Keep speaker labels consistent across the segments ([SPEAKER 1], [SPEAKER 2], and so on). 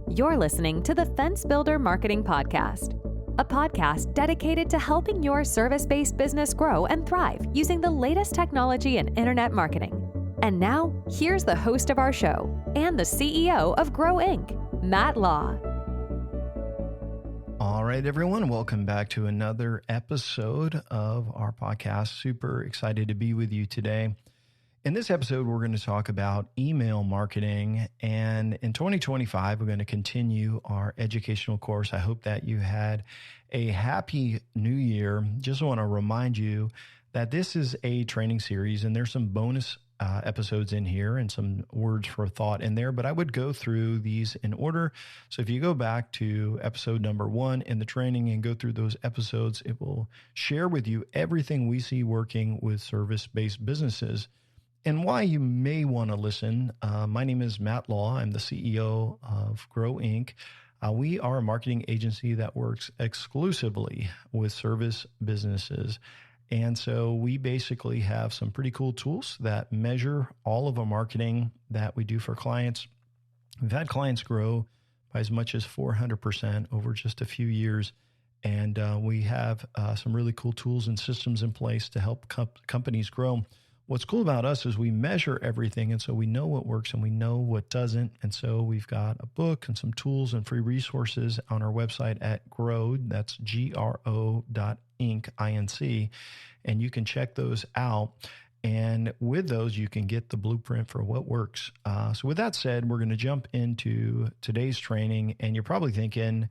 [SPEAKER 1] You're listening to the Fence Builder Marketing Podcast, a podcast dedicated to helping your service-based business grow and thrive using the latest technology in internet marketing. And now, here's the host of our show and the CEO of Grow Inc., Matt Law.
[SPEAKER 2] All right, everyone, welcome back to another episode of our podcast. Super excited to be with you today. In this episode, we're going to talk about email marketing. And in 2025, we're going to continue our educational course. I hope that you had a happy new year. Just want to remind you that this is a training series and there's some bonus episodes in here and some words for thought in there, but I would go through these in order. So if you go back to episode number 1 in the training and go through those episodes, it will share with you everything we see working with service-based businesses and why you may want to listen. My name is Matt Law. I'm the CEO of Grow Inc. We are a marketing agency that works exclusively with service businesses. And so we basically have some pretty cool tools that measure all of our marketing that we do for clients. We've had clients grow by as much as 400% over just a few years. And we have some really cool tools and systems in place to help companies grow. What's cool about us is we measure everything. And so we know what works and we know what doesn't. And so we've got a book and some tools and free resources on our website at Grow. That's GRO.Inc. And you can check those out. And with those, you can get the blueprint for what works. So with that said, we're going to jump into today's training. And you're probably thinking,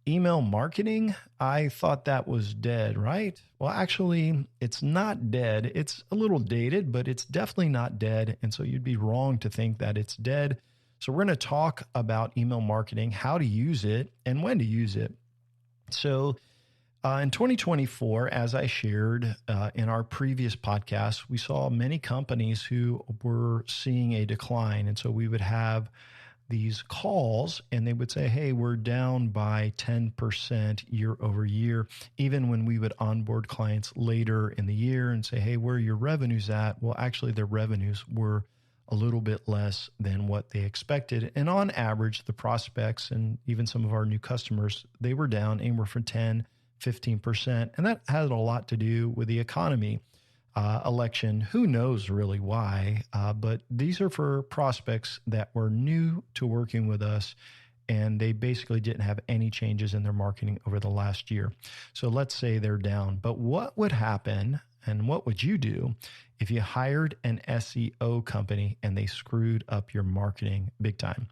[SPEAKER 2] email marketing? I thought that was dead, right? Well, actually, it's not dead. It's a little dated, but it's definitely not dead. And so you'd be wrong to think that it's dead. So we're going to talk about email marketing, how to use it, and when to use it. So in 2024, as I shared in our previous podcast, we saw many companies who were seeing a decline. And so we would have these calls and they would say, hey, we're down by 10% year over year. Even when we would onboard clients later in the year and say, hey, where are your revenues at? Well, actually their revenues were a little bit less than what they expected. And on average, the prospects and even some of our new customers, they were down anywhere from 10, 15%. And that had a lot to do with the economy. Election, who knows really why, but these are for prospects that were new to working with us and they basically didn't have any changes in their marketing over the last year. So let's say they're down, but what would happen and what would you do if you hired an SEO company and they screwed up your marketing big time?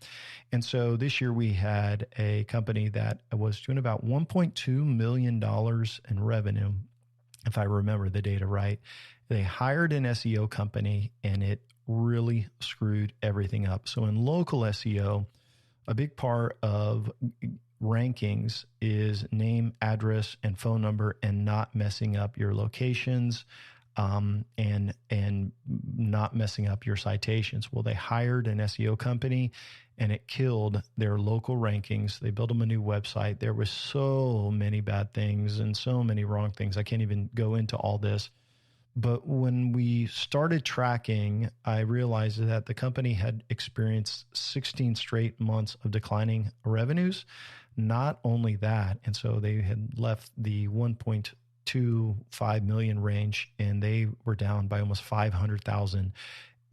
[SPEAKER 2] And so this year we had a company that was doing about $1.2 million in revenue. If I remember the data right, they hired an SEO company and it really screwed everything up. So in local SEO, a big part of rankings is name, address, and phone number and not messing up your locations and not messing up your citations. Well, they hired an SEO company and it killed their local rankings. They built them a new website. There was so many bad things and so many wrong things. I can't even go into all this. But when we started tracking, I realized that the company had experienced 16 straight months of declining revenues. Not only that, and so they had left the 1.25 million range and they were down by almost 500,000.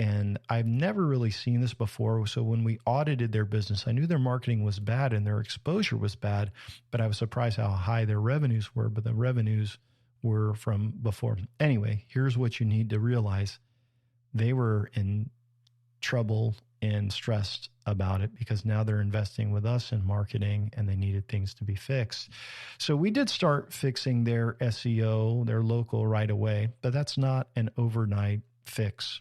[SPEAKER 2] And I've never really seen this before. So when we audited their business, I knew their marketing was bad and their exposure was bad, but I was surprised how high their revenues were, but the revenues were from before. Anyway, here's what you need to realize. They were in trouble and stressed about it because now they're investing with us in marketing and they needed things to be fixed. So we did start fixing their SEO, their local right away, but that's not an overnight fix.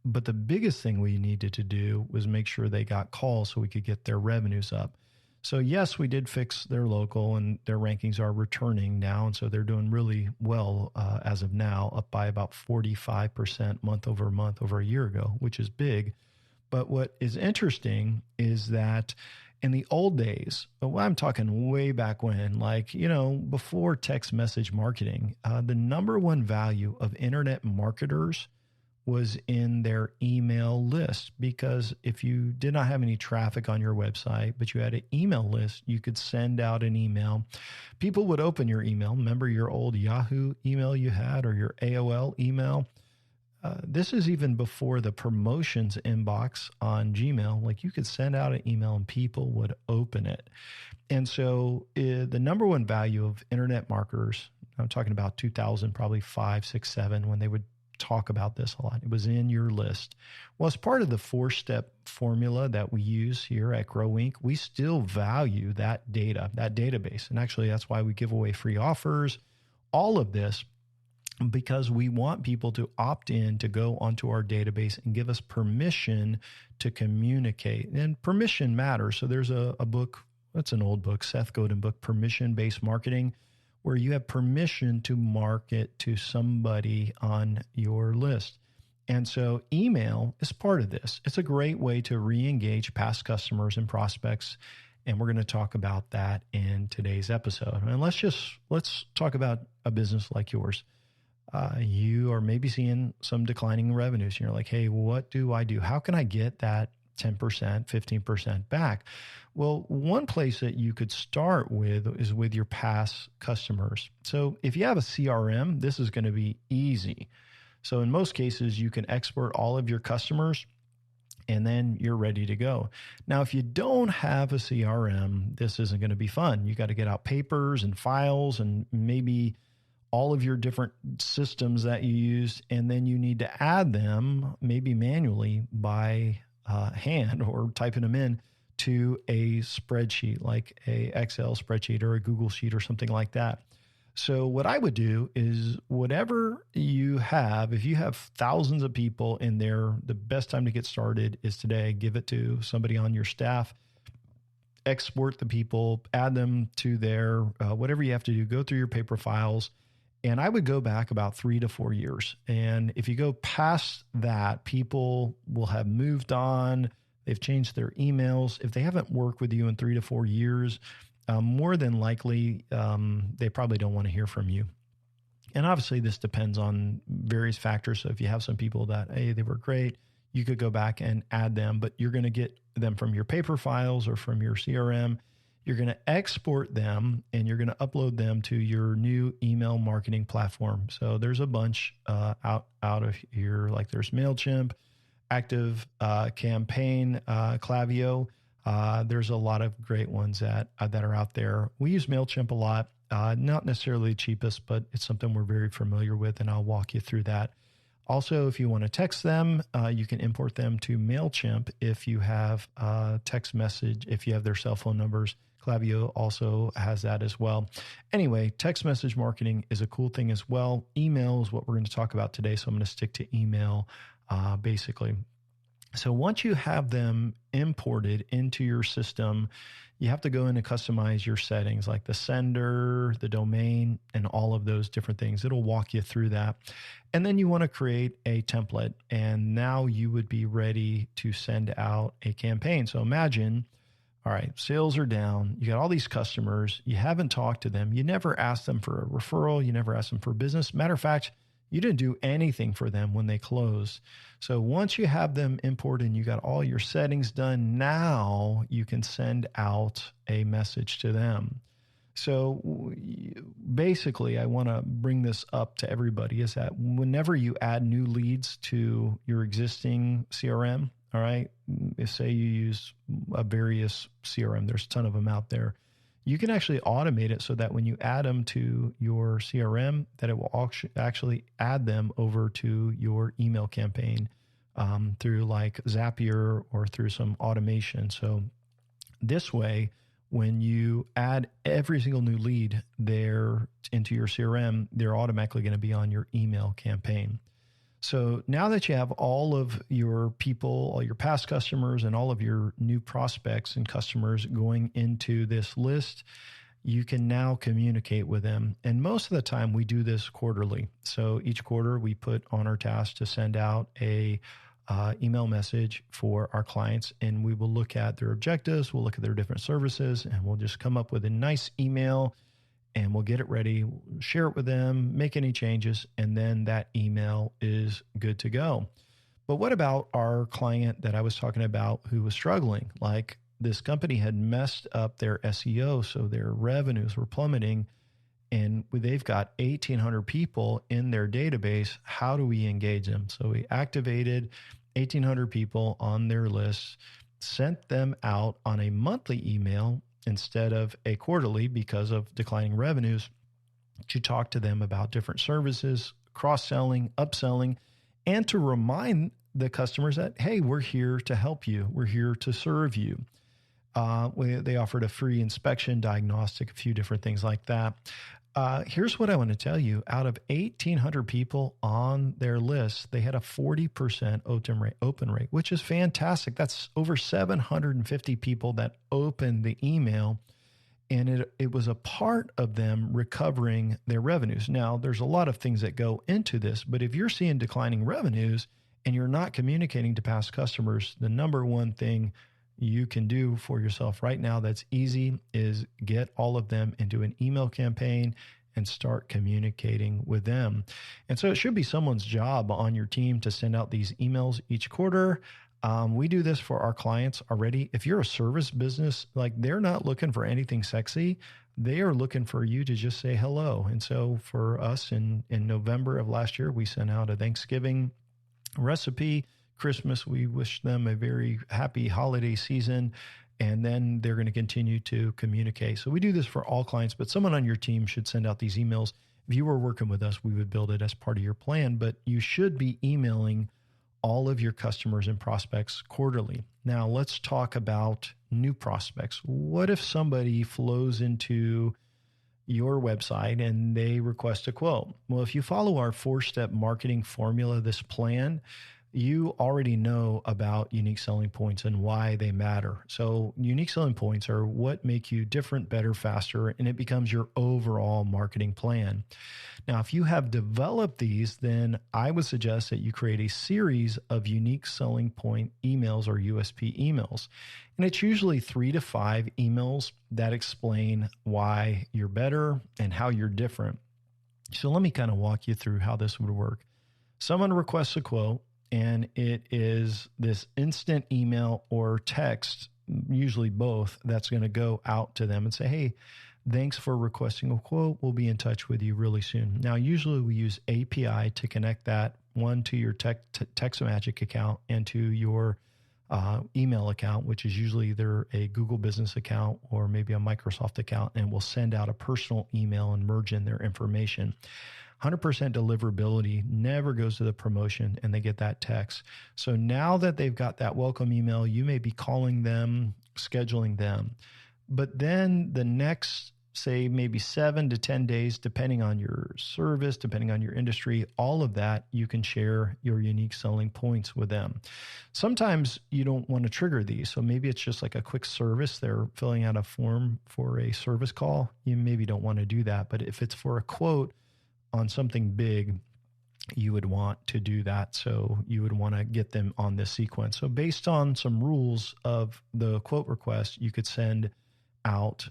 [SPEAKER 2] But the biggest thing we needed to do was make sure they got calls so we could get their revenues up. So yes, we did fix their local and their rankings are returning now. And so they're doing really well as of now, up by about 45% month over a year ago, which is big. But what is interesting is that in the old days, well, I'm talking way back when, before text message marketing, the number one value of internet marketers was in their email list, because if you did not have any traffic on your website, but you had an email list, you could send out an email. People would open your email. Remember your old Yahoo email you had, or your AOL email? This is even before the promotions inbox on Gmail. Like, you could send out an email and people would open it. And so the number one value of internet marketers, I'm talking about 2000, probably 5, 6, 7, when they would talk about this a lot, it was in your list. Well, as part of the 4-step formula that we use here at Grow Inc., we still value that data, that database. And actually, that's why we give away free offers, all of this, because we want people to opt in to go onto our database and give us permission to communicate. And permission matters. So there's a book, it's an old book, Seth Godin book, Permission-Based Marketing, where you have permission to market to somebody on your list. And so email is part of this. It's a great way to re-engage past customers and prospects. And we're going to talk about that in today's episode. And let's talk about a business like yours. You are maybe seeing some declining revenues. You're like, hey, what do I do? How can I get that 10%, 15% back? Well, one place that you could start with is with your past customers. So if you have a CRM, this is going to be easy. So in most cases, you can export all of your customers and then you're ready to go. Now, if you don't have a CRM, this isn't going to be fun. You got to get out papers and files and maybe all of your different systems that you use, and then you need to add them maybe manually by hand or typing them in to a spreadsheet, like a Excel spreadsheet or a Google Sheet or something like that. So what I would do is whatever you have, if you have thousands of people in there, the best time to get started is today. Give it to somebody on your staff, export the people, add them to their, whatever you have to do, go through your paper files. And I would go back about 3 to 4 years. And if you go past that, people will have moved on. They've changed their emails. If they haven't worked with you in 3 to 4 years, more than likely, they probably don't want to hear from you. And obviously, this depends on various factors. So if you have some people that, hey, they were great, you could go back and add them, but you're going to get them from your paper files or from your CRM. You're going to export them and you're going to upload them to your new email marketing platform. So there's a bunch out of here, like there's MailChimp, Active Campaign, Klaviyo. There's a lot of great ones that are out there. We use MailChimp a lot, not necessarily the cheapest, but it's something we're very familiar with, and I'll walk you through that. Also, if you want to text them, you can import them to MailChimp if you have text message, if you have their cell phone numbers. Klaviyo also has that as well. Anyway, text message marketing is a cool thing as well. Email is what we're going to talk about today, so I'm going to stick to email basically. So once you have them imported into your system, you have to go in and customize your settings, like the sender, the domain, and all of those different things. It'll walk you through that. And then you want to create a template, and now you would be ready to send out a campaign. So imagine, all right, sales are down. You got all these customers. You haven't talked to them. You never asked them for a referral. You never asked them for business. Matter of fact, you didn't do anything for them when they closed. So once you have them imported and you got all your settings done, now you can send out a message to them. So basically, I want to bring this up to everybody, is that whenever you add new leads to your existing CRM, all right, say you use a various CRM, there's a ton of them out there. You can actually automate it so that when you add them to your CRM, that it will actually add them over to your email campaign through like Zapier or through some automation. So this way, when you add every single new lead there into your CRM, they're automatically going to be on your email campaign. So now that you have all of your people, all your past customers, and all of your new prospects and customers going into this list, you can now communicate with them. And most of the time we do this quarterly. So each quarter we put on our task to send out a email message for our clients, and we will look at their objectives. We'll look at their different services, and we'll just come up with a nice email. and we'll get it ready, share it with them, make any changes, and then that email is good to go. But what about our client that I was talking about who was struggling? Like, this company had messed up their SEO, so their revenues were plummeting, and they've got 1,800 people in their database. How do we engage them? So we activated 1,800 people on their list, sent them out on a monthly email instead of a quarterly because of declining revenues, to talk to them about different services, cross-selling, upselling, and to remind the customers that, hey, we're here to help you. We're here to serve you. They offered a free inspection, diagnostic, a few different things like that. Here's what I want to tell you. Out of 1,800 people on their list, they had a 40% open rate, which is fantastic. That's over 750 people that opened the email, and it was a part of them recovering their revenues. Now, there's a lot of things that go into this, but if you're seeing declining revenues and you're not communicating to past customers, the number one thing you can do for yourself right now that's easy is get all of them into an email campaign and start communicating with them. And so it should be someone's job on your team to send out these emails each quarter. We do this for our clients already. If you're a service business, like, they're not looking for anything sexy. They are looking for you to just say hello. And so for us in November of last year, we sent out a Thanksgiving recipe. Christmas, we wish them a very happy holiday season, and then they're going to continue to communicate. So we do this for all clients, but someone on your team should send out these emails. If you were working with us, we would build it as part of your plan, but you should be emailing all of your customers and prospects quarterly. Now, let's talk about new prospects. What if somebody flows into your website and they request a quote? Well, if you follow our 4-step marketing formula, this plan, you already know about unique selling points and why they matter. So unique selling points are what make you different, better, faster, and it becomes your overall marketing plan. Now, if you have developed these, then I would suggest that you create a series of unique selling point emails or USP emails. And it's usually 3 to 5 emails that explain why you're better and how you're different. So let me kind of walk you through how this would work. Someone requests a quote, and it is this instant email or text, usually both, that's going to go out to them and say, hey, thanks for requesting a quote. We'll be in touch with you really soon. Now, usually we use API to connect that, one to your Textmagic account and to your email account, which is usually either a Google business account or maybe a Microsoft account, and we'll send out a personal email and merge in their information. 100% deliverability, never goes to the promotion, and they get that text. So now that they've got that welcome email, you may be calling them, scheduling them. But then the next, say, maybe 7 to 10 days, depending on your service, depending on your industry, all of that, you can share your unique selling points with them. Sometimes you don't want to trigger these. So maybe it's just like a quick service. They're filling out a form for a service call. You maybe don't want to do that. But if it's for a quote on something big, you would want to do that. So you would want to get them on this sequence. So based on some rules of the quote request, you could send out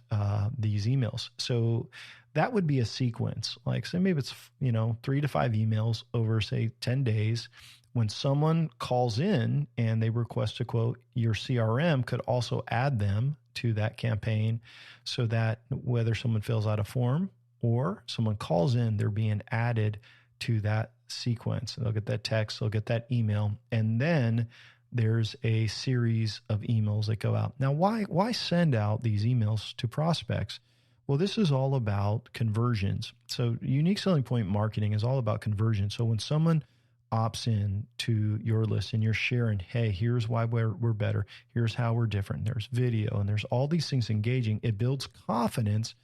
[SPEAKER 2] these emails. So that would be a sequence. Like, say maybe it's 3 to 5 emails over, say, 10 days. When someone calls in and they request a quote, your CRM could also add them to that campaign, so that whether someone fills out a form or someone calls in, they're being added to that sequence. They'll get that text, they'll get that email, and then there's a series of emails that go out. Now, why send out these emails to prospects? Well, this is all about conversions. So unique selling point marketing is all about conversion. So when someone opts in to your list and you're sharing, hey, here's why we're better, here's how we're different, there's video, and there's all these things engaging, it builds confidence,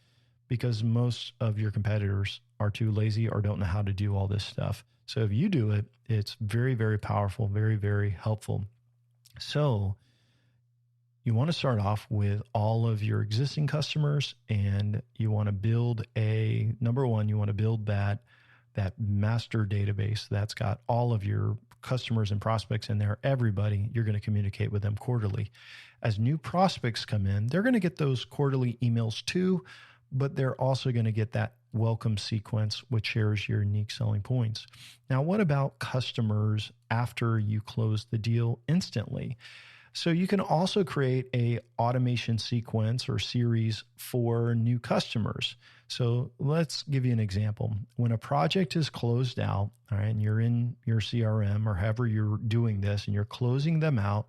[SPEAKER 2] because most of your competitors are too lazy or don't know how to do all this stuff. So if you do it, it's very, very powerful, very, very helpful. So you want to start off with all of your existing customers, and you want to build number one, you want to build that master database that's got all of your customers and prospects in there. Everybody, you're going to communicate with them quarterly. As new prospects come in, they're going to get those quarterly emails too, but they're also going to get that welcome sequence, which shares your unique selling points. Now, what about customers after you close the deal instantly? So you can also create a automation sequence or series for new customers. So let's give you an example. When a project is closed out, all right, and you're in your CRM or however you're doing this and you're closing them out,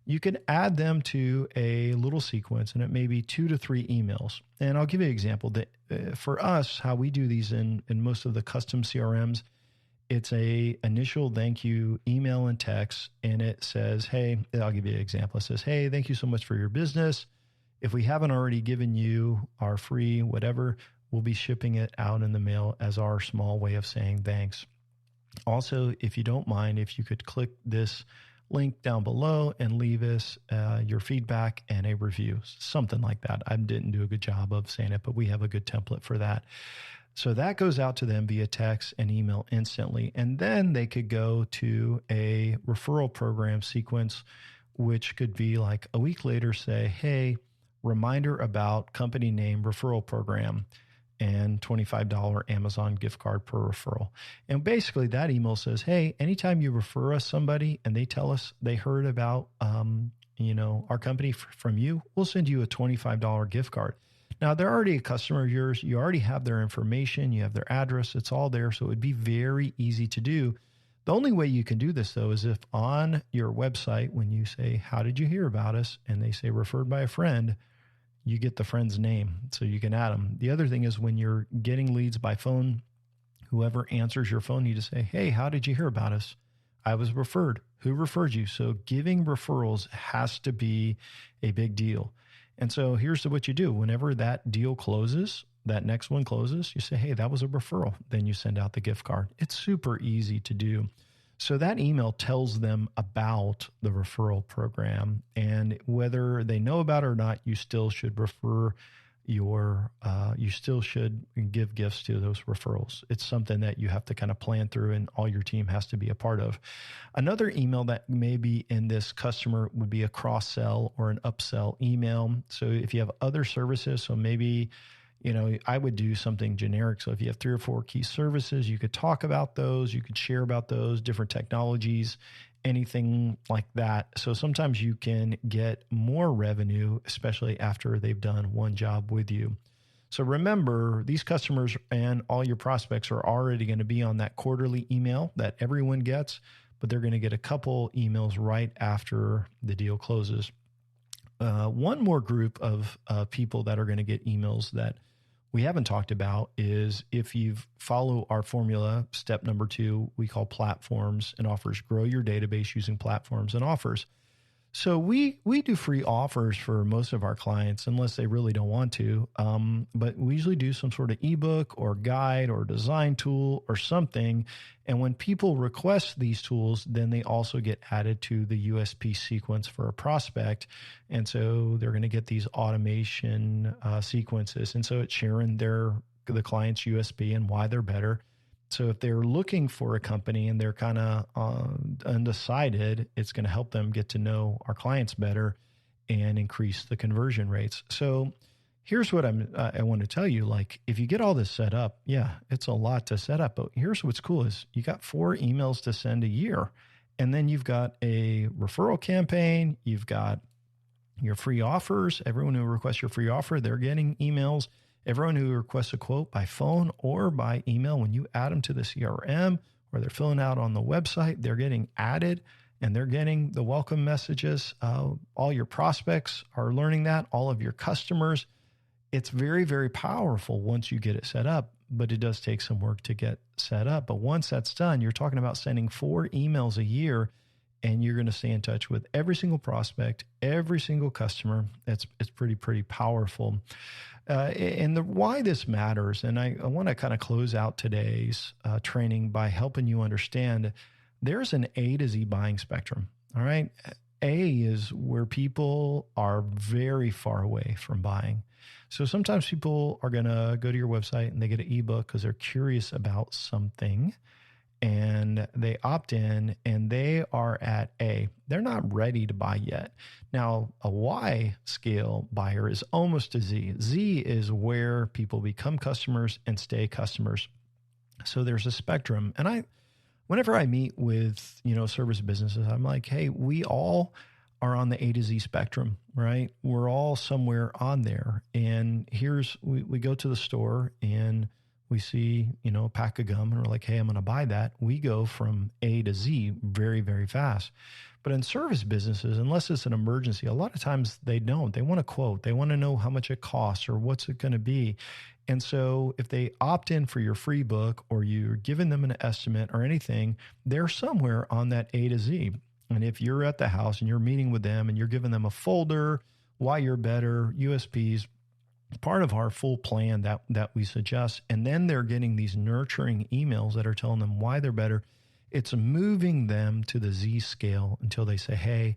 [SPEAKER 2] you can add them to a little sequence, and it may be 2 to 3 emails. And I'll give you an example that for us, how we do these in most of the custom CRMs, it's a initial thank you email and text, and it says, hey, I'll give you an example. It says, hey, thank you so much for your business. If we haven't already given you our free whatever, we'll be shipping it out in the mail as our small way of saying thanks. Also, if you don't mind, if you could click this link down below and leave us your feedback and a review, something like that. I didn't do a good job of saying it, but we have a good template for that. So that goes out to them via text and email instantly. And then they could go to a referral program sequence, which could be like a week later, say, hey, reminder about company name referral program and $25 Amazon gift card per referral. And basically that email says, hey, anytime you refer us somebody and they tell us they heard about, our company from you, we'll send you a $25 gift card. Now, they're already a customer of yours. You already have their information. You have their address. It's all there. So it would be very easy to do. The only way you can do this, though, is if on your website, when you say, how did you hear about us? And they say referred by a friend, you get the friend's name so you can add them. The other thing is when you're getting leads by phone, whoever answers your phone, you just say, hey, how did you hear about us? I was referred. Who referred you? So giving referrals has to be a big deal. And so here's what you do. Whenever that deal closes, that next one closes, you say, hey, that was a referral. Then you send out the gift card. It's super easy to do. So that email tells them about the referral program, and whether they know about it or not, you still should you still should give gifts to those referrals. It's something that you have to kind of plan through, and all your team has to be a part of. Another email that may be in this customer would be a cross-sell or an upsell email. So if you have other services, so maybe, I would do something generic. So if you have 3 or 4 key services, you could talk about those, you could share about those, different technologies, anything like that. So sometimes you can get more revenue, especially after they've done one job with you. So remember, these customers and all your prospects are already going to be on that quarterly email that everyone gets, but they're going to get a couple emails right after the deal closes. One more group of people that are going to get emails that we haven't talked about is if you follow our formula, step number 2, we call platforms and offers. Grow your database using platforms and offers. So we do free offers for most of our clients, unless they really don't want to. But we usually do some sort of ebook or guide or design tool or something. And when people request these tools, then they also get added to the USP sequence for a prospect. And so they're going to get these automation sequences. And so it's sharing the client's USP and why they're better. So if they're looking for a company and they're kind of undecided, it's going to help them get to know our clients better and increase the conversion rates. So here's what I want to tell you. Like, if you get all this set up, yeah, it's a lot to set up. But here's what's cool is you got 4 emails to send a year. And then you've got a referral campaign. You've got your free offers. Everyone who requests your free offer, they're getting emails. Everyone who requests a quote by phone or by email, when you add them to the CRM or they're filling out on the website, they're getting added and they're getting the welcome messages. All your prospects are learning that, all of your customers. It's very, very powerful once you get it set up, but it does take some work to get set up. But once that's done, you're talking about sending 4 emails a year, and you're going to stay in touch with every single prospect, every single customer. It's pretty powerful. And why this matters, and I want to kind of close out today's training by helping you understand there's an A to Z buying spectrum. All right. A is where people are very far away from buying. So sometimes people are going to go to your website and they get an ebook because they're curious about something. and they opt in and they are at A. They're not ready to buy yet. Now, a Y scale buyer is almost a Z. Z is where people become customers and stay customers. So there's a spectrum. And whenever I meet with, service businesses, I'm like, hey, we all are on the A to Z spectrum, right? We're all somewhere on there. And we go to the store and we see, a pack of gum and we're like, hey, I'm going to buy that. We go from A to Z very, very fast. But in service businesses, unless it's an emergency, a lot of times they don't. They want a quote. They want to know how much it costs or what's it going to be. And so if they opt in for your free book or you're giving them an estimate or anything, they're somewhere on that A to Z. And if you're at the house and you're meeting with them and you're giving them a folder, why you're better, USPs, part of our full plan that we suggest, and then they're getting these nurturing emails that are telling them why they're better. It's moving them to the Z scale until they say, hey,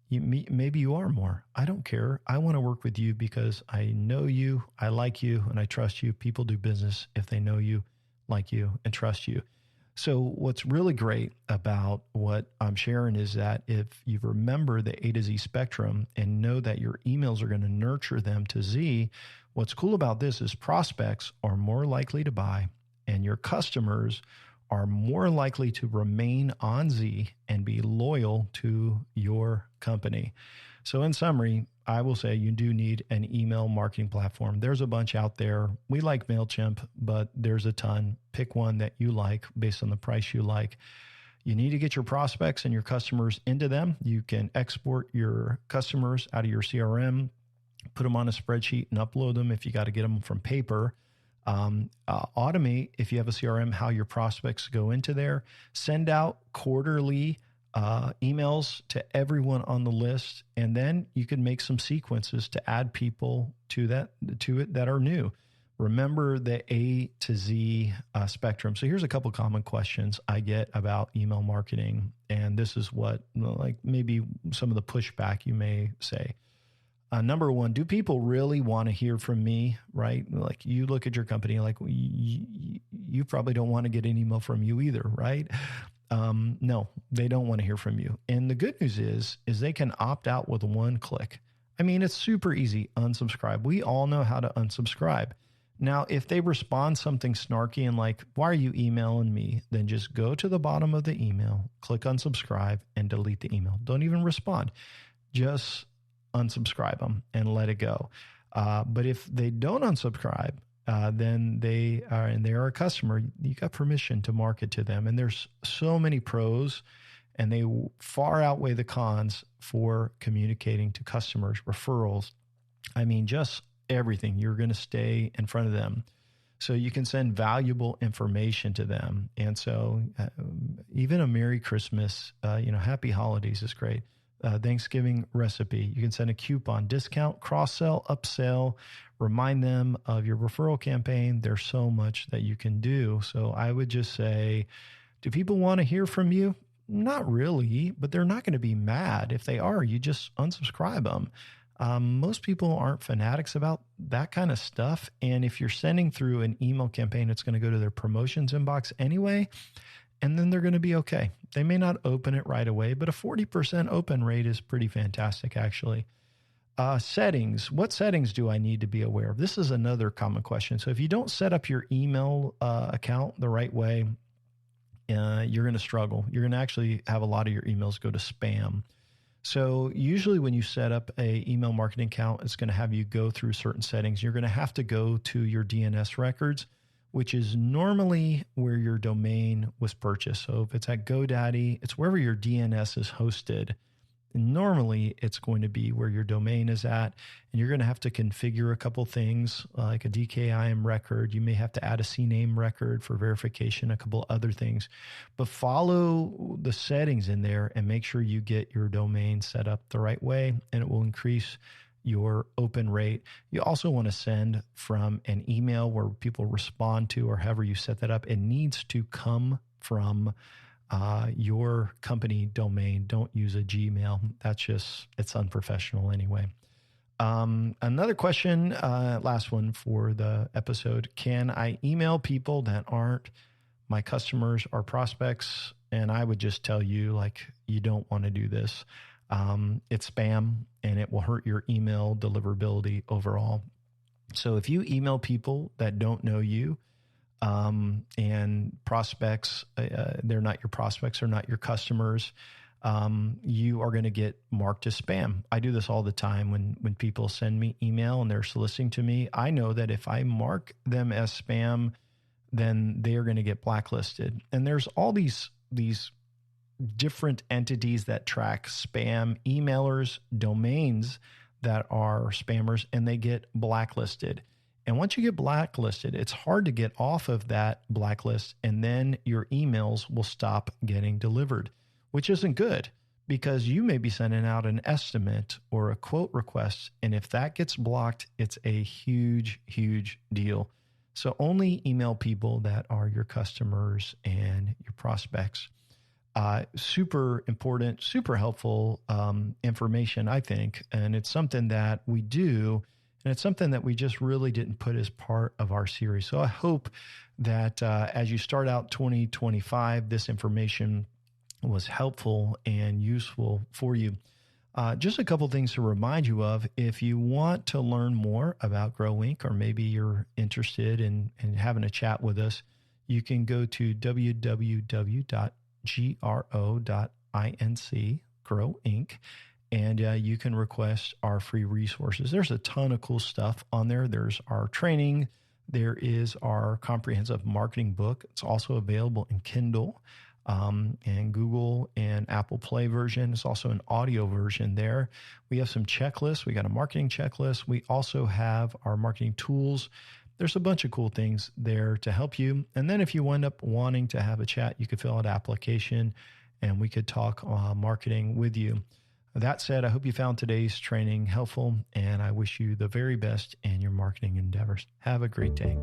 [SPEAKER 2] maybe you are more. I don't care. I want to work with you because I know you, I like you, and I trust you. People do business if they know you, like you, and trust you. So what's really great about what I'm sharing is that if you remember the A to Z spectrum and know that your emails are going to nurture them to Z, what's cool about this is prospects are more likely to buy and your customers are more likely to remain on Z and be loyal to your company. So in summary, I will say you do need an email marketing platform. There's a bunch out there. We like MailChimp, but there's a ton. Pick one that you like based on the price you like. You need to get your prospects and your customers into them. You can export your customers out of your CRM, put them on a spreadsheet and upload them if you got to get them from paper. Automate, if you have a CRM, how your prospects go into there. Send out quarterly emails to everyone on the list, and then you can make some sequences to add people to it that are new. Remember the A to Z spectrum. So here's a couple common questions I get about email marketing, and this is what maybe some of the pushback you may say. Number one, do people really want to hear from me, right? Like you look at your company, like you probably don't want to get an email from you either, right? No, they don't want to hear from you. And the good news is they can opt out with one click. I mean, it's super easy. Unsubscribe. We all know how to unsubscribe. Now, if they respond something snarky and like, why are you emailing me? Then just go to the bottom of the email, click unsubscribe and delete the email. Don't even respond. Just unsubscribe them and let it go. But if they don't unsubscribe, then they are a customer. You got permission to market to them. And there's so many pros and they far outweigh the cons for communicating to customers, referrals. I mean, just everything. You're going to stay in front of them. So you can send valuable information to them. And so even a Merry Christmas, Happy Holidays is great. Thanksgiving recipe. You can send a coupon, discount, cross-sell, upsell, remind them of your referral campaign. There's so much that you can do. So I would just say, do people want to hear from you? Not really, but they're not going to be mad. If they are, you just unsubscribe them. Most people aren't fanatics about that kind of stuff. And if you're sending through an email campaign, it's going to go to their promotions inbox anyway. And then they're going to be okay. They may not open it right away, but a 40% open rate is pretty fantastic, actually. Settings. What settings do I need to be aware of? This is another common question. So if you don't set up your email account the right way, you're going to struggle. You're going to actually have a lot of your emails go to spam. So usually when you set up a email marketing account, it's going to have you go through certain settings. You're going to have to go to your DNS records, which is normally where your domain was purchased. So if it's at GoDaddy, it's wherever your DNS is hosted. And normally it's going to be where your domain is at. And you're going to have to configure a couple things like a DKIM record. You may have to add a CNAME record for verification, a couple other things. But follow the settings in there and make sure you get your domain set up the right way, and it will increase your open rate. You also want to send from an email where people respond to, or however you set that up. It needs to come from your company domain. Don't use a Gmail. It's unprofessional anyway. Another question, last one for the episode. Can I email people that aren't my customers are prospects, and I would just tell you, like, you don't want to do this. It's spam, and it will hurt your email deliverability overall. So if you email people that don't know you, and prospects, they're not your prospects or not your customers, you are going to get marked as spam. I do this all the time when people send me email and they're soliciting to me. I know that if I mark them as spam, then they are going to get blacklisted. And there's all these different entities that track spam emailers, domains that are spammers, and they get blacklisted. And once you get blacklisted, it's hard to get off of that blacklist, and then your emails will stop getting delivered, which isn't good because you may be sending out an estimate or a quote request. And if that gets blocked, it's a huge, huge deal. So only email people that are your customers and your prospects. Super important, super helpful information, I think. And it's something that we do, and it's something that we just really didn't put as part of our series. So I hope that as you start out 2025, this information was helpful and useful for you. Just a couple things to remind you of. If you want to learn more about Grow Inc., or maybe you're interested in having a chat with us, you can go to www.gro.inc, Grow Inc., and you can request our free resources. There's a ton of cool stuff on there. There's our training. There is our comprehensive marketing book. It's also available in Kindle and Google and Apple Play version. It's also an audio version there. We have some checklists. We got a marketing checklist. We also have our marketing tools. There's a bunch of cool things there to help you. And then if you end up wanting to have a chat, you could fill out an application and we could talk marketing with you. That said, I hope you found today's training helpful, and I wish you the very best in your marketing endeavors. Have a great day.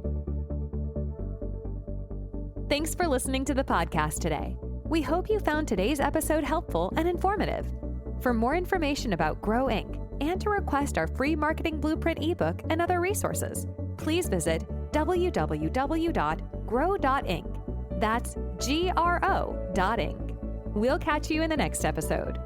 [SPEAKER 1] Thanks for listening to the podcast today. We hope you found today's episode helpful and informative. For more information about Grow Inc. and to request our free marketing blueprint ebook and other resources, please visit www.grow.inc. That's GRO.inc. We'll catch you in the next episode.